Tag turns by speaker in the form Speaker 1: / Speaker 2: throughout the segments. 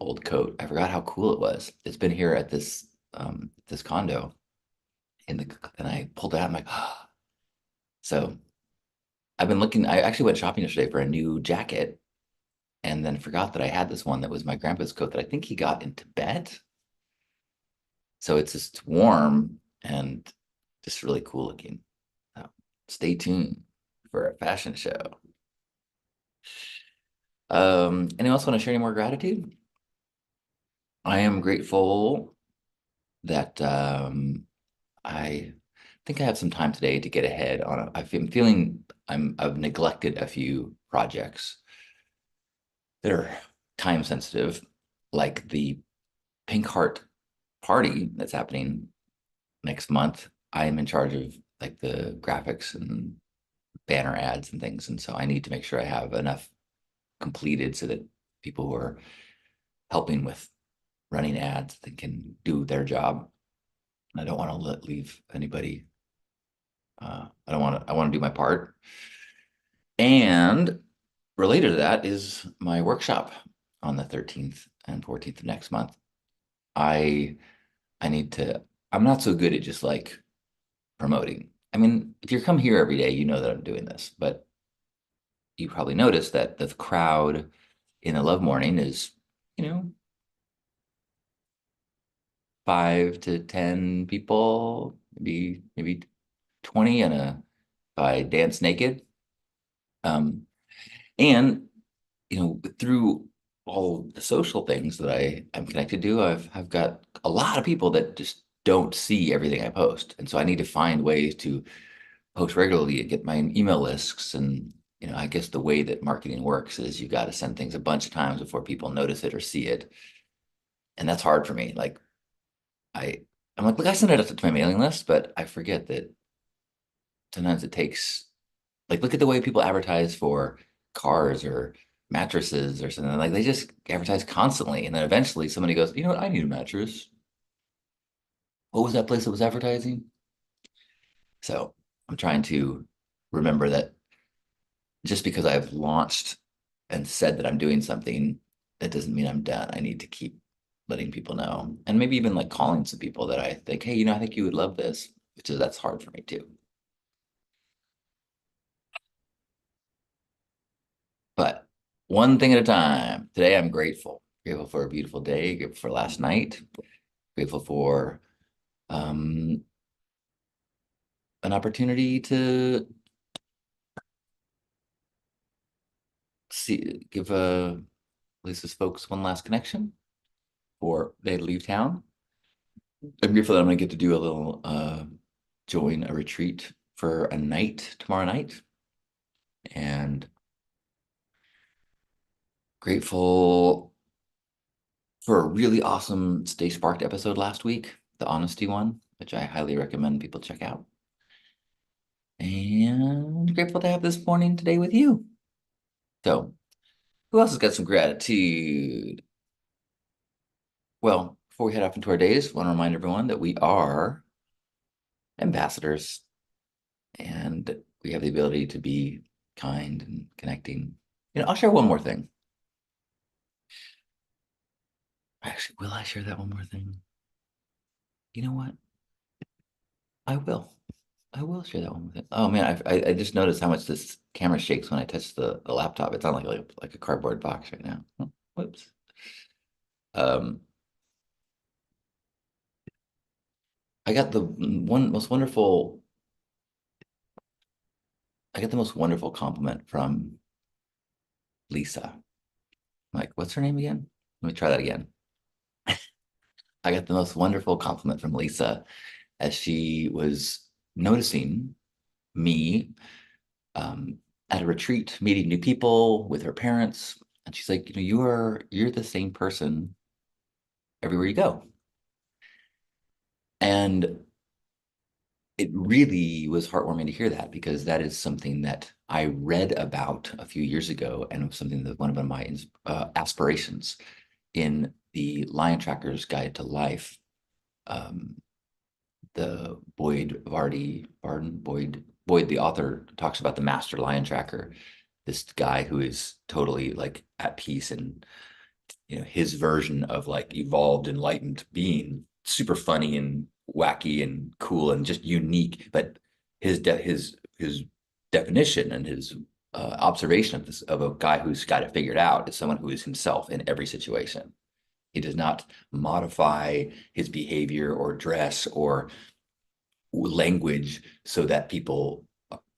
Speaker 1: old coat. I forgot how cool it was. It's been here at this condo and I pulled it out. I'm like, ah. So I've been looking. I actually went shopping yesterday for a new jacket and then forgot that I had this one that was my grandpa's coat that I think he got in Tibet. So it's just warm and just really cool looking. So stay tuned for a fashion show. Anyone else want to share any more gratitude? I am grateful that I think I have some time today to get ahead on it. I'm feeling I've neglected a few projects that are time sensitive, like the Pink Heart party that's happening next month. I am in charge of like the graphics and banner ads and things, and so I need to make sure I have enough completed so that people who are helping with running ads that can do their job. I don't want to leave anybody. I don't want to. I want to do my part. And related to that is my workshop on the 13th and 14th of next month. I I need to. I'm not so good at just like promoting. I mean, if you come here every day, you know that I'm doing this, but you probably noticed that the crowd in the Love Morning is, you know, 5 to 10 people, maybe 20 and a by Dance Naked. Um, and through all the social things that I'm connected to, I've got a lot of people that just don't see everything I post. And so I need to find ways to post regularly and get my email lists. And, I guess the way that marketing works is you got to send things a bunch of times before people notice it or see it. And that's hard for me. Like I, I'm like, look, I send it out to my mailing list, but I forget that sometimes it takes, like, look at the way people advertise for cars or mattresses or something. Like they just advertise constantly. And then eventually somebody goes, you know what? I need a mattress. What was that place that was advertising? So I'm trying to remember that just because I've launched and said that I'm doing something, that doesn't mean I'm done. I need to keep letting people know. And maybe even like calling some people that I think, hey, I think you would love this, which is that's hard for me too. But one thing at a time. Today I'm grateful. Grateful for a beautiful day, grateful for last night, grateful for um an opportunity to give Lisa's folks one last connection before they leave town. I'm grateful that I'm gonna get to do a little join a retreat for a night tomorrow night. And grateful for a really awesome Stay Sparked episode last week, the honesty one, which I highly recommend people check out. And grateful to have this morning today with you. So, who else has got some gratitude? Well, before we head off into our days, I want to remind everyone that we are ambassadors and we have the ability to be kind and connecting. I'll share one more thing. Actually, will I share that one more thing? You know what? I will. I will share that one with you. Oh man, I just noticed how much this camera shakes when I touch the laptop. It's on like a cardboard box right now. Oh, whoops. Um, I got the one most wonderful. I got the most wonderful compliment from Lisa. I'm like, what's her name again? Let me try that again. I got the most wonderful compliment from Lisa as she was noticing me at a retreat, meeting new people with her parents. And she's like, you're the same person everywhere you go. And it really was heartwarming to hear that because that is something that I read about a few years ago and it was something that one of my aspirations in the Lion Tracker's Guide to Life. Um, the Boyd, the author, talks about the master lion tracker, this guy who is totally like at peace and his version of like evolved enlightened being, super funny and wacky and cool and just unique. But his definition and his observation of this, of a guy who's got it figured out, is someone who is himself in every situation. He does not modify his behavior or dress or language so that people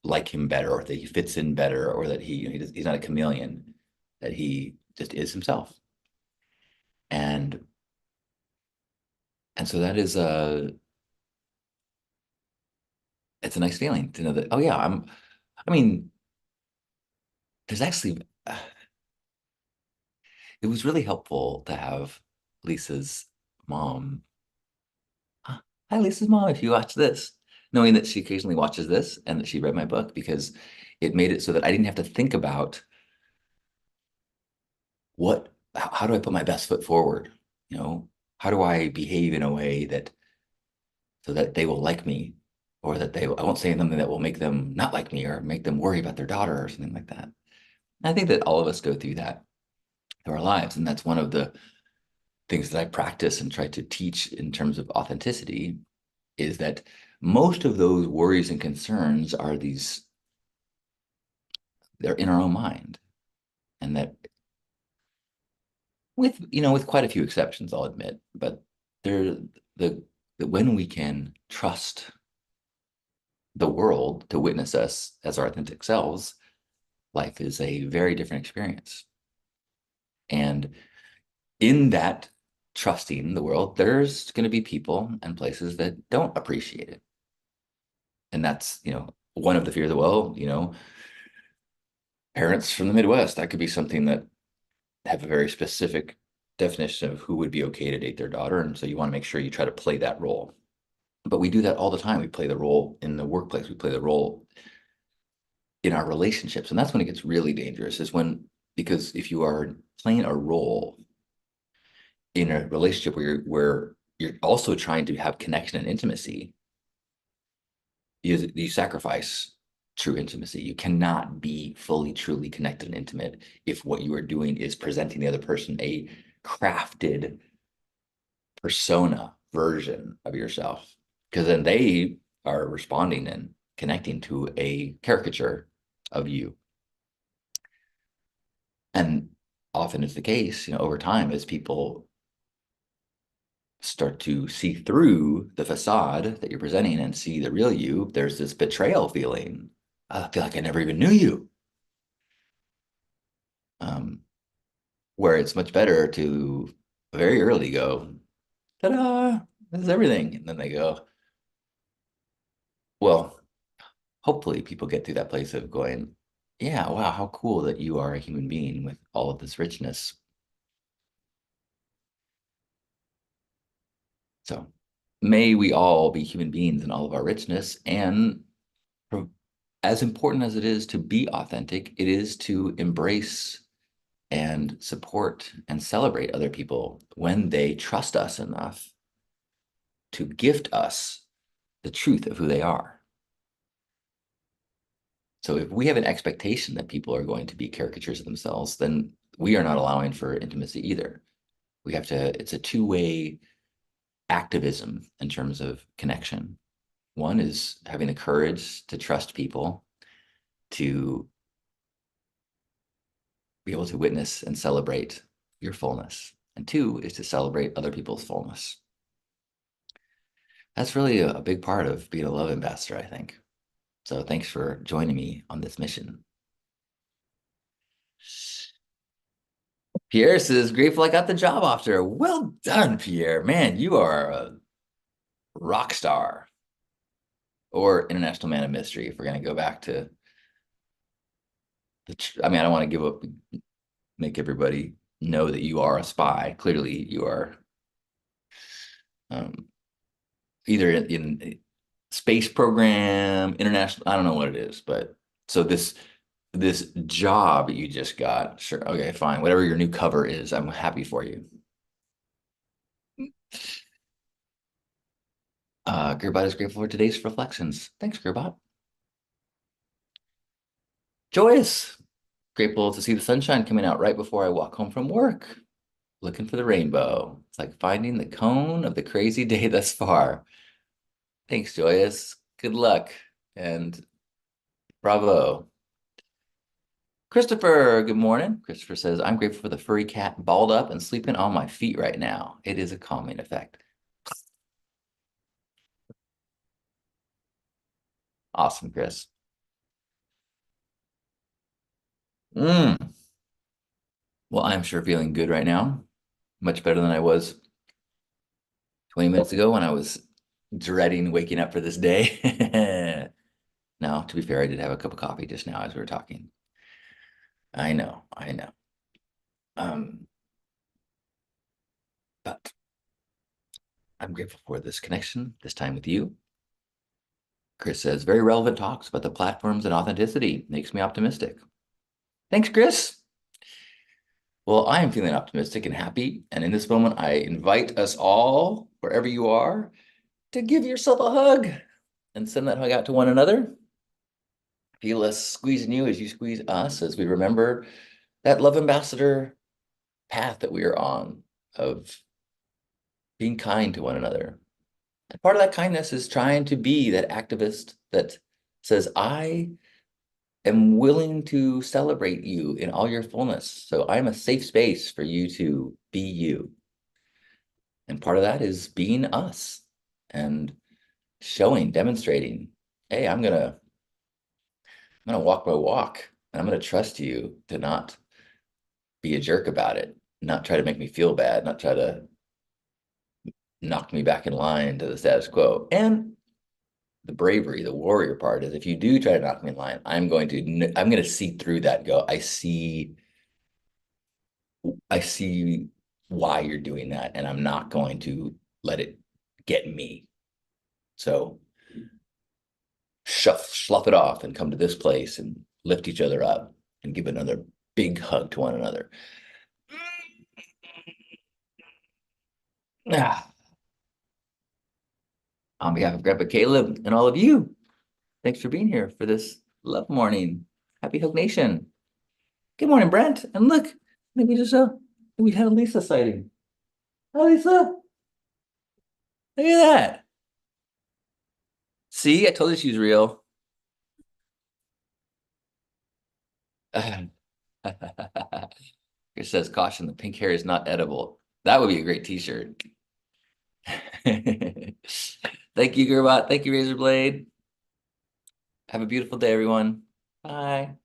Speaker 1: like him better, or that he fits in better, or that he's not a chameleon, that he just is himself. And so that is it's a nice feeling to know that, oh yeah, I mean, there's actually it was really helpful to have Lisa's mom. Hi, Lisa's mom, if you watch this, knowing that she occasionally watches this and that she read my book, because it made it so that I didn't have to think about how do I put my best foot forward? How do I behave in a way that so that they will like me, or that I won't say something that will make them not like me or make them worry about their daughter or something like that. And I think that all of us go through that through our lives. And that's one of the things that I practice and try to teach in terms of authenticity, is that most of those worries and concerns they're in our own mind. And that with quite a few exceptions, I'll admit, but they're the when we can trust the world to witness us as our authentic selves, life is a very different experience. And in that trusting the world, there's going to be people and places that don't appreciate it. And that's, one of the fears of, well, parents from the Midwest, that could be something that have a very specific definition of who would be okay to date their daughter. And so you want to make sure you try to play that role. But we do that all the time. We play the role in the workplace. We play the role in our relationships. And that's when it gets really dangerous, because if you are playing a role in a relationship where you're also trying to have connection and intimacy, you sacrifice true intimacy. You cannot be fully, truly connected and intimate if what you are doing is presenting the other person a crafted persona version of yourself, because then they are responding and connecting to a caricature of you. And often it's the case, over time, as people start to see through the facade that you're presenting and see the real you, there's this betrayal feeling. I feel like I never even knew you. Where it's much better to very early go, ta-da, this is everything. And then they go, well, hopefully people get to that place of going, yeah, wow, how cool that you are a human being with all of this richness. So may we all be human beings in all of our richness. And as important as it is to be authentic, it is to embrace and support and celebrate other people when they trust us enough to gift us the truth of who they are. So if we have an expectation that people are going to be caricatures of themselves, then we are not allowing for intimacy either. It's a two-way activism in terms of connection. One is having the courage to trust people, to be able to witness and celebrate your fullness. And two is to celebrate other people's fullness. That's really a big part of being a love ambassador, I think. So thanks for joining me on this mission. Pierre says, grateful I got the job offer. Well done, Pierre. Man, you are a rock star, or international man of mystery, if we're going to go back to I don't want to make everybody know that you are a spy. Clearly, you are um, either in space program, international, I don't know what it is, but so this job you just got, sure, okay, fine, whatever your new cover is, I'm happy for you. Gearbot is grateful for today's reflections. Thanks, Gearbot. Joyous, grateful to see the sunshine coming out right before I walk home from work. looking for the rainbow. It's like finding the cone of the crazy day thus far. Thanks, Joyous. Good luck and bravo. Christopher, good morning. Christopher says, I'm grateful for the furry cat balled up and sleeping on my feet right now. It is a calming effect. Awesome, Chris. Mm. Well, I'm sure feeling good right now. Much better than I was 20 minutes ago when I was dreading waking up for this day. No, to be fair, I did have a cup of coffee just now as we were talking. I know, I know. Um, but I'm grateful for this connection, this time with you. Chris says, very relevant talks about the platforms and authenticity. Makes me optimistic. Thanks, Chris. Well, I am feeling optimistic and happy. And in this moment, I invite us all, wherever you are, to give yourself a hug and send that hug out to one another. Feel us squeezing you as you squeeze us as we remember that love ambassador path that we are on of being kind to one another. And part of that kindness is trying to be that activist that says, I am willing to celebrate you in all your fullness. So I'm a safe space for you to be you. And part of that is being us and showing, demonstrating, hey, I'm gonna walk my walk and I'm gonna trust you to not be a jerk about it, not try to make me feel bad, not try to knock me back in line to the status quo. And the bravery, the warrior part is if you do try to knock me in line, I'm going to see through that and go, I see why you're doing that, and I'm not going to let it get me. So slough it off and come to this place and lift each other up and give another big hug to one another. Ah, on behalf of Grandpa Caleb and all of you, thanks for being here for this love morning. Happy Hug Nation. Good morning, Brent. And look, we had a Lisa sighting. Hi, Lisa. Look at that. See, I told you she's real. It says caution, the pink hair is not edible. That would be a great t-shirt. Thank you, Gerbot. Thank you, Razorblade. Have a beautiful day, everyone. Bye.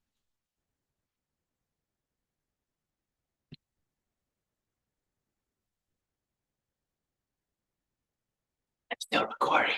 Speaker 1: I'm still recording.